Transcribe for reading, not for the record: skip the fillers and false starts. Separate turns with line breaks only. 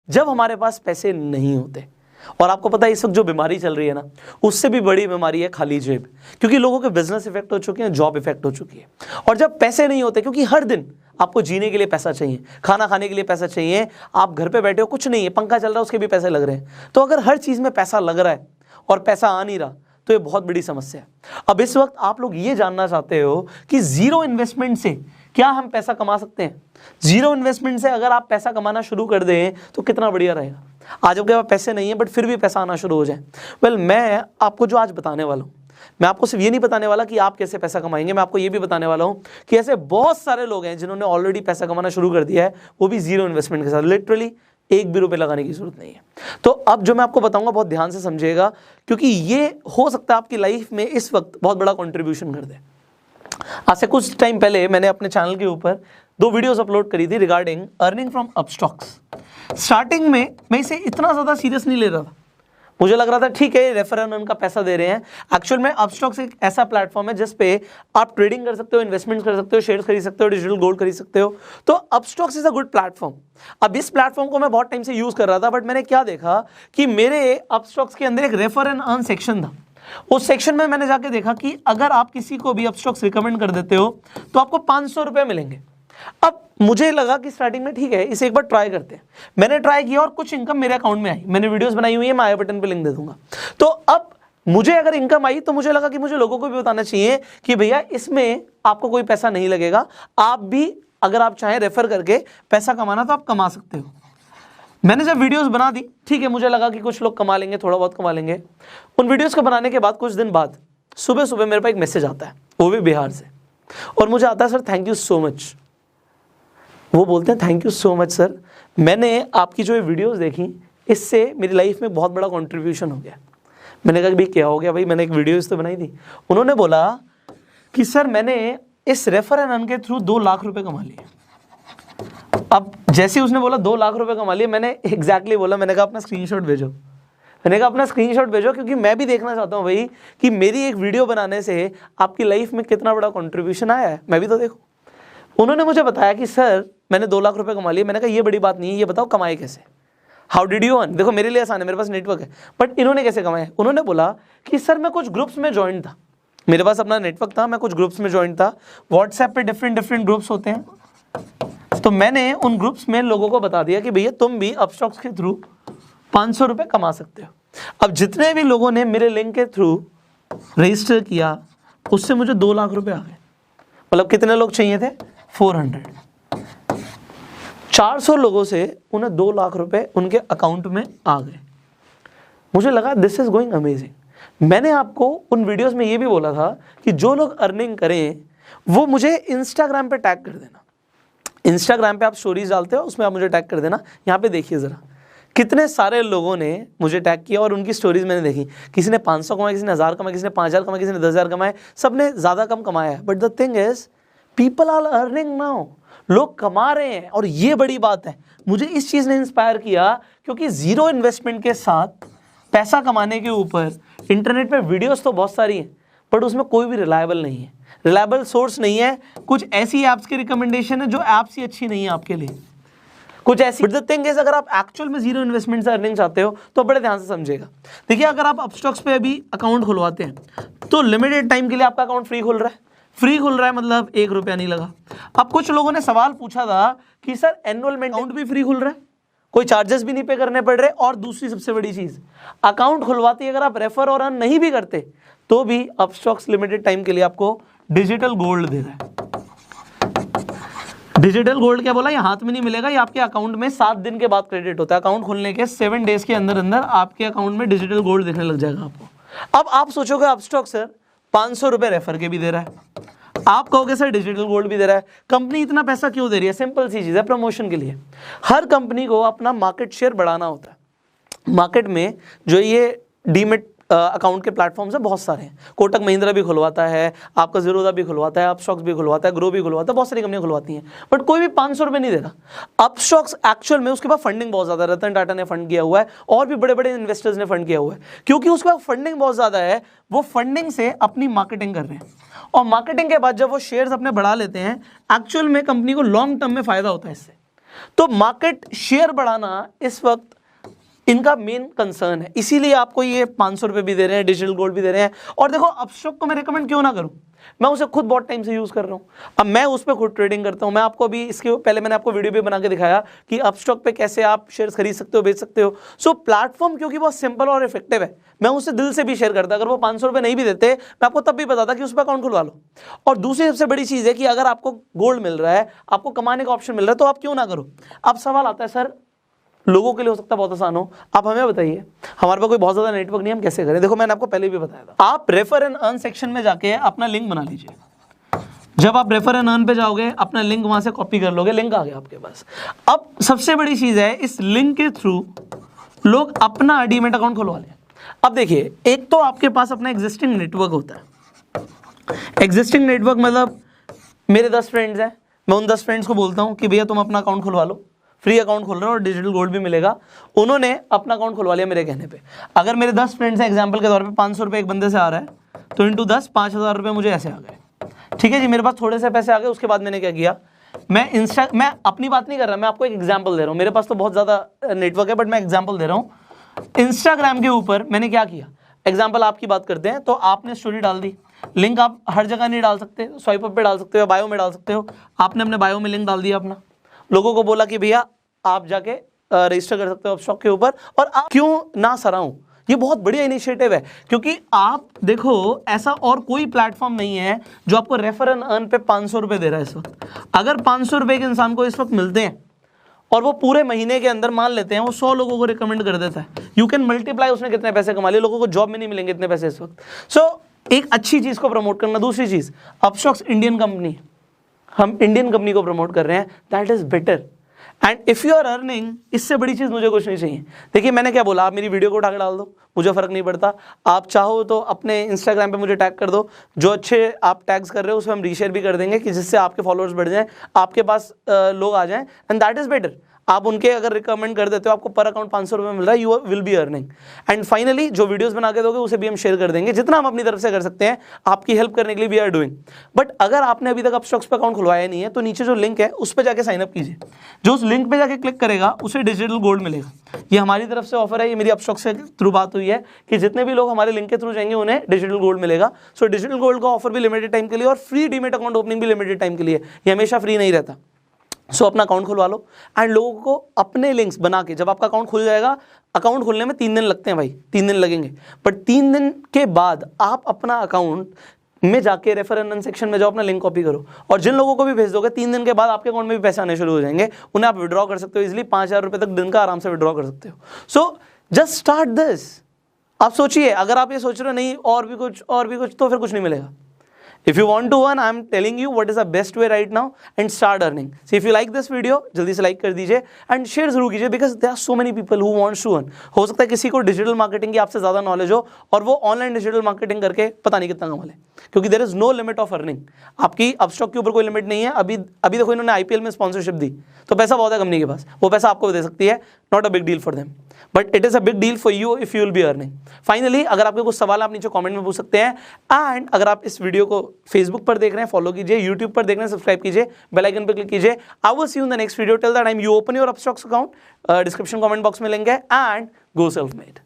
जब हमारे पास पैसे नहीं होते। और आपको पता है इस वक्त जो बीमारी चल रही है ना, उससे भी बड़ी बीमारी है खाली जेब, क्योंकि लोगों के बिजनेस इफेक्ट हो चुके हैं, जॉब इफेक्ट हो चुकी है। और जब पैसे नहीं होते, क्योंकि हर दिन आपको जीने के लिए पैसा चाहिए, खाना खाने के लिए पैसा चाहिए, आप घर पे बैठे हो कुछ नहीं है, पंखा चल रहा है उसके भी पैसे लग रहे हैं, तो अगर हर चीज़ में पैसा लग रहा है और पैसा आ नहीं रहा तो ये बहुत बड़ी समस्या है। अब इस वक्त आप लोग ये जानना चाहते हो कि जीरो इन्वेस्टमेंट से क्या हम पैसा कमा सकते हैं। जीरो इन्वेस्टमेंट से अगर आप पैसा कमाना शुरू कर दें तो कितना बढ़िया रहेगा। आज आपके पास पैसे नहीं है बट फिर भी पैसा आना शुरू हो जाए। वेल, मैं आपको जो आज बताने वाला हूँ, मैं आपको सिर्फ ये नहीं बताने वाला कि आप कैसे पैसा कमाएंगे, मैं आपको ये भी बताने वाला हूँ कि ऐसे बहुत सारे लोग हैं जिन्होंने ऑलरेडी पैसा कमाना शुरू कर दिया है, वो भी जीरो इन्वेस्टमेंट के साथ। लिटरली एक भी रुपए लगाने की जरूरत नहीं है। तो अब जो मैं आपको बताऊंगा बहुत ध्यान से समझिएगा, क्योंकि ये हो सकता है आपकी लाइफ में इस वक्त बहुत बड़ा कंट्रीब्यूशन कर दे। आज से कुछ टाइम पहले मैंने अपने चैनल के ऊपर 2 वीडियोस अपलोड करी थी regarding earning from Upstox. Starting में मैं इसे इतना ज़्यादा सीरियस नहीं ले रहा था, मुझे लग रहा था ठीक है रेफर एंड अर्न का पैसा दे रहे हैं। एक्चुअल में अपस्टॉक्स एक ऐसा प्लेटफॉर्म है जिस पे आप ट्रेडिंग कर सकते हो, इन्वेस्टमेंट कर सकते हो, शेयर्स खरीद सकते हो, डिजिटल गोल्ड खरीद सकते हो। तो Upstox is a good platform. अब इस प्लेटफॉर्म को मैं बहुत टाइम से यूज कर रहा था, बट मैंने क्या देखा कि मेरे अपस्टॉक्स के अंदर एक रेफर एंड अर्न सेक्शन था। उस सेक्शन में मैंने जाके देखा कि अगर आप किसी को भी अपस्टॉक्स रिकमेंड कर देते हो तो आपको 500 रुपये मिलेंगे। अब मुझे लगा कि स्टार्टिंग में ठीक है, इसे एक बार ट्राई करते हैं। मैंने ट्राई किया और कुछ इनकम मेरे अकाउंट में आई। मैंने वीडियोस बनाई हुई है, मैं आई बटन पे लिंक दे दूंगा। तो अब मुझे अगर इनकम आई तो मुझे लगा कि मुझे लोगों को भी बताना चाहिए कि भैया इसमें आपको कोई पैसा नहीं लगेगा, आप भी अगर आप चाहें रेफर करके पैसा कमाना तो आप कमा सकते हो। मैंने जब वीडियोस बना दी, ठीक है, मुझे लगा कि कुछ लोग कमा लेंगे, थोड़ा बहुत कमा लेंगे। उन वीडियोस को बनाने के बाद कुछ दिन बाद सुबह सुबह मेरे पास एक मैसेज आता है, वो भी बिहार से, और मुझे आता है sir thank you so much. वो बोलते हैं thank you so much sir, मैंने आपकी जो ये वीडियोस देखी इससे मेरी लाइफ में बहुत बड़ा कंट्रीब्यूशन हो गया। मैंने कहा भाई क्या हो गया भाई, मैंने एक वीडियोस तो बनाई थी। उन्होंने बोला कि सर मैंने इस रेफर एंड अर्न के थ्रू 2 लाख रुपए कमा लिए। अब जैसे उसने बोला 2 लाख रुपए कमा लिए, मैंने एग्जैक्टली बोला, मैंने कहा अपना स्क्रीनशॉट भेजो। मैंने कहा अपना स्क्रीनशॉट भेजो, क्योंकि मैं भी देखना चाहता हूँ भाई कि मेरी एक वीडियो बनाने से आपकी लाइफ में कितना बड़ा कंट्रीब्यूशन आया है, मैं भी तो देखूँ। उन्होंने मुझे बताया कि सर मैंने 2 लाख रुपए कमा लिए। मैंने कहा ये बड़ी बात नहीं है, ये बताओ कमाए कैसे, हाउ डिड यू अर्न। देखो मेरे लिए आसान है, मेरे पास नेटवर्क है, बट इन्होंने कैसे कमाया। उन्होंने बोला कि सर मैं कुछ ग्रुप्स में ज्वाइन था, मेरे पास अपना नेटवर्क था, मैं कुछ ग्रुप्स में ज्वाइन था। व्हाट्सएप पे डिफरेंट ग्रुप्स होते हैं, तो मैंने उन ग्रुप्स में लोगों को बता दिया कि भैया तुम भी अपस्टॉक्स के थ्रू 500 रुपये कमा सकते हो। अब जितने भी लोगों ने मेरे लिंक के थ्रू रजिस्टर किया उससे मुझे 2 लाख रुपए आ गए। मतलब कितने लोग चाहिए थे, 400। 400 लोगों से उन्हें 2 लाख रुपए उनके अकाउंट में आ गए। मुझे लगा दिस इज गोइंग अमेजिंग। मैंने आपको उन वीडियोस में ये भी बोला था कि जो लोग अर्निंग करें वो मुझे इंस्टाग्राम पे टैग कर देना। इंस्टाग्राम पे आप स्टोरीज डालते हो, उसमें आप मुझे टैग कर देना। यहाँ पे देखिए ज़रा कितने सारे लोगों ने मुझे टैग किया और उनकी स्टोरीज मैंने देखी। किसी ने 500 कमाए, किसी ने 1000 कमाए, किसी ने 5000 कमाए, किसी ने 10,000 कमाए, सब ने ज़्यादा कम कमाया है। But the thing is people are earning now, लोग कमा रहे हैं, और ये बड़ी बात है। मुझे इस चीज़ ने इंस्पायर किया क्योंकि जीरो इन्वेस्टमेंट के साथ पैसा कमाने के ऊपर इंटरनेट पे वीडियोस तो बहुत सारी हैं, बट उसमें कोई भी रिलायबल नहीं है, रिलायबल सोर्स नहीं है। कुछ ऐसी ऐप्स की रिकमेंडेशन है जो ऐप्स ही अच्छी नहीं है आपके लिए, कुछ ऐसी। बट द थिंग इज अगर आप एक्चुअल में जीरो इन्वेस्टमेंट से अर्निंग चाहते हो तो बड़े ध्यान से समझिएगा। देखिए अगर आप अपस्टॉक्स पे अभी अकाउंट खुलवाते हैं तो लिमिटेड टाइम के लिए आपका अकाउंट फ्री खुल रहा है। फ्री खुल रहा है मतलब 1 रुपया नहीं लगा। अब कुछ लोगों ने सवाल पूछा था कि सर एनुअलमेंट अकाउंट भी फ्री खुल रहा है, कोई चार्जेस भी नहीं पे करने पड़ रहे, और दूसरी सबसे बड़ी चीज अकाउंट खुलवाते अगर आप रेफर और अर्न नहीं भी करते तो भी अपस्टॉक्स लिमिटेड टाइम के लिए आपको डिजिटल गोल्ड दे रहा है। डिजिटल गोल्ड क्या बोला, ये हाथ में नहीं मिलेगा, ये आपके अकाउंट में 7 दिन के बाद क्रेडिट होता है। अकाउंट खुलने के 7 डेज के अंदर अंदर आपके अकाउंट में डिजिटल गोल्ड दिखने लग जाएगा आपको। अब आप सोचोगे अपस्टॉक्स सर 500 रुपए रेफर के भी दे रहा है, आप कहोगे सर डिजिटल गोल्ड भी दे रहा है, कंपनी इतना पैसा क्यों दे रही है। सिंपल सी चीज है, प्रमोशन के लिए। हर कंपनी को अपना मार्केट शेयर बढ़ाना होता है। मार्केट में जो ये डीमेट अकाउंट के प्लेटफॉर्म्स है बहुत सारे हैं, कोटक महिंद्रा भी खुलवाता है, आपका ज़ीरोधा भी खुलवाता है, अपस्टॉक्स भी खुलवाता है, ग्रो भी खुलवाता है, बहुत सारी कंपनियां खुलवाती हैं, बट कोई भी 500 रुपये नहीं दे रहा। अपस्टॉक्स एक्चुअल में उसके पास फंडिंग बहुत ज़्यादा है, रतन टाटा ने फंड किया हुआ है और भी बड़े बड़े इन्वेस्टर्स ने फंड किया हुआ है। क्योंकि उसके पास फंडिंग बहुत ज़्यादा है, वो फंडिंग से अपनी मार्केटिंग कर रहे हैं, और मार्केटिंग के बाद जब वो शेयर्स अपने बढ़ा लेते हैं, एक्चुअल में कंपनी को लॉन्ग टर्म में फायदा होता है इससे। तो मार्केट शेयर बढ़ाना इस वक्त इनका मेन कंसर्न है, इसीलिए आपको ये 500 रुपये भी दे रहे हैं, डिजिटल गोल्ड भी दे रहे हैं। और देखो अपस्टॉक को मैं रिकमेंड क्यों ना करूं, मैं उसे खुद बहुत टाइम से यूज कर रहा हूं, अब मैं उस पर खुद ट्रेडिंग करता हूं। मैं आपको अभी इसके पहले मैंने आपको वीडियो भी बना के दिखाया कि अपस्टॉक पे कैसे आप शेयर्स खरीद सकते हो, बेच सकते हो। सो प्लेटफॉर्म क्योंकि बहुत सिंपल और इफेक्टिव है, मैं उसे दिल से भी शेयर करता। अगर वो 500 रुपये नहीं भी देते, मैं आपको तब भी बताता कि उस पर अकाउंट खुलवा लो। और दूसरी सबसे बड़ी चीज़ है कि अगर आपको गोल्ड मिल रहा है, आपको कमाने का ऑप्शन मिल रहा है, तो आप क्यों ना करो। अब सवाल आता है सर, लोगों के लिए हो सकता है बहुत आसान हो, आप हमें बताइए, हमारे पास कोई बहुत ज़्यादा नेटवर्क नहीं, हम कैसे करें। देखो मैंने आपको पहले भी बताया था, आप रेफर एंड अर्न सेक्शन में जाके अपना लिंक बना लीजिए। जब आप रेफर एंड अर्न पे जाओगे, अपना लिंक वहां से कॉपी कर लोगे, लिंक आ गया आपके पास। अब सबसे बड़ी चीज़ है, इस लिंक के थ्रू लोग अपना डीमैट अकाउंट खुलवा लें। अब देखिए, एक तो आपके पास अपना एग्जिस्टिंग नेटवर्क होता है। एग्जिस्टिंग नेटवर्क मतलब मेरे 10 फ्रेंड्स हैं, मैं उन 10 फ्रेंड्स को बोलता हूँ कि भैया तुम अपना अकाउंट खुलवा लो, फ्री अकाउंट खोल रहे हो और डिजिटल गोल्ड भी मिलेगा। उन्होंने अपना अकाउंट खुलवा लिया मेरे कहने पे। अगर मेरे 10 फ्रेंड्स हैं, एग्जांपल के तौर पे 500 रुपये एक बंदे से आ रहा है, तो इंटू 10 5000 रुपये मुझे ऐसे आ गए। ठीक है जी, मेरे पास थोड़े से पैसे आ गए। उसके बाद मैंने क्या किया, मैं अपनी बात नहीं कर रहा, मैं आपको एक एग्जाम्पल दे रहा हूँ। मेरे पास तो बहुत ज़्यादा नेटवर्क है, बट मैं एग्जाम्पल दे रहा हूँ। इंस्टाग्राम के ऊपर मैंने क्या किया, एग्जाम्पल आपकी बात करते हैं, तो आपने स्टोरी डाल दी, लिंक आप हर जगह नहीं डाल सकते, स्वाइप अप पे डाल सकते हो, बायो में डाल सकते हो। आपने अपने बायो में लिंक डाल दिया अपना, लोगों को बोला कि भैया आप जाके रजिस्टर कर सकते हो अपस्टॉक के ऊपर। और आप क्यों ना सराहूं, ये बहुत बढ़िया इनिशिएटिव है, क्योंकि आप देखो ऐसा और कोई प्लेटफॉर्म नहीं है जो आपको रेफर एंड अर्न पे 500 रुपये दे रहा है इस वक्त। अगर 500 रुपये के इंसान को इस वक्त मिलते हैं और वो पूरे महीने के अंदर मान लेते हैं वो 100 लोगों को रिकमेंड कर देता है, यू कैन मल्टीप्लाई उसने कितने पैसे कमा लिए। लोगों को जॉब में नहीं मिलेंगे इतने पैसे इस वक्त। सो एक अच्छी चीज़ को प्रमोट करना। दूसरी चीज़, अपस्टॉक्स इंडियन कंपनी, हम इंडियन कंपनी को प्रमोट कर रहे हैं, that is better. And if you are earning, इससे बड़ी चीज़ मुझे कुछ नहीं चाहिए। देखिए मैंने क्या बोला, आप मेरी वीडियो को उठा के डाल दो, मुझे फ़र्क नहीं पड़ता। आप चाहो तो अपने इंस्टाग्राम पे मुझे टैग कर दो, जो अच्छे आप टैग्स कर रहे हो उसमें हम रीशेयर भी कर देंगे कि जिससे आपके फॉलोअर्स बढ़ जाएं, आपके पास लोग आ जाएं, एंड दैट इज़ बेटर। आप उनके अगर रिकमेंड कर देते हो, आपको पर अकाउंट 500 रुपये मिल रहा है, you will be earning. And finally जो वीडियोस बना के दोगे उसे भी हम शेयर कर देंगे, जितना हम अपनी तरफ से कर सकते हैं आपकी हेल्प करने के लिए वी आर डूइंग। बट अगर आपने अभी तक अपस्टॉक्स पे अकाउंट खुलवाया नहीं है, तो नीचे जो लिंक है उस पर जाके साइनअप कीजिए। जो उस लिंक पे जाके क्लिक करेगा उसे डिजिटल गोल्ड मिलेगा। ये हमारी तरफ से ऑफर है, ये मेरी अपस्टॉक्स के थ्रू बात हुई है कि जितने भी लोग हमारे लिंक के थ्रू जाएंगे उन्हें डिजिटल गोल्ड मिलेगा। सो डिजिटल गोल्ड का ऑफर भी लिमिटेड टाइम के लिए और फ्री डीमैट अकाउंट ओपनिंग भी लिमिटेड टाइम के लिए, ये हमेशा फ्री नहीं रहता। सो अपना अकाउंट खुलवा लो एंड लोगों को अपने लिंक्स बना के, जब आपका अकाउंट खुल जाएगा, अकाउंट खुलने में 3 दिन लगते हैं भाई, 3 दिन लगेंगे, बट 3 दिन के बाद आप अपना अकाउंट में जाके रेफर एंड अर्न सेक्शन में जाओ, अपना लिंक कॉपी करो और जिन लोगों को भी भेज दोगे 3 दिन के बाद आपके अकाउंट में भी पैसे आने शुरू हो जाएंगे। उन्हें आप विड्रॉ कर सकते हो इजिली, 5000 रुपये तक दिन का आराम से विड्रॉ कर सकते हो। So just start this. आप सोचिए, अगर आप ये सोच रहे हो नहीं और भी कुछ, तो फिर कुछ नहीं मिलेगा। If you want to earn, I am telling you what is the best way right now and start earning. So if you like this video, जल्दी से like कर दीजिए and share जरूर कीजिए because there are so many people who want to earn. हो सकता है किसी को डिजिटल मार्केटिंग की आपसे ज़्यादा नॉलेज हो और वो ऑनलाइन डिजिटल मार्केटिंग करके पता नहीं कितना कमा ले, क्योंकि there is no limit of earning. आपकी अपस्टॉक के ऊपर कोई लिमिट नहीं है। अभी देखो इन्होंने IPL में स्पॉन्सरशिप दी, तो पैसा बहुत है कंपनी के पास, वो पैसा आपको दे सकती है, not a big deal for them, but it is a big deal for you if you will be earning. Finally अगर आपके कुछ सवाल आप नीचे कमेंट में पूछ सकते हैं। एंड अगर आप इस वीडियो को फेसबुक पर देख रहे हैं, फॉलो कीजिए, यूट्यूब पर देख रहे हैं, सब्सक्राइब कीजिए, बेल आइकन पर क्लिक कीजिए। I will see you in the next video. Till that time you open your Upstox account, description comment box में लिंक है, एंड गो सेल्फ मेड।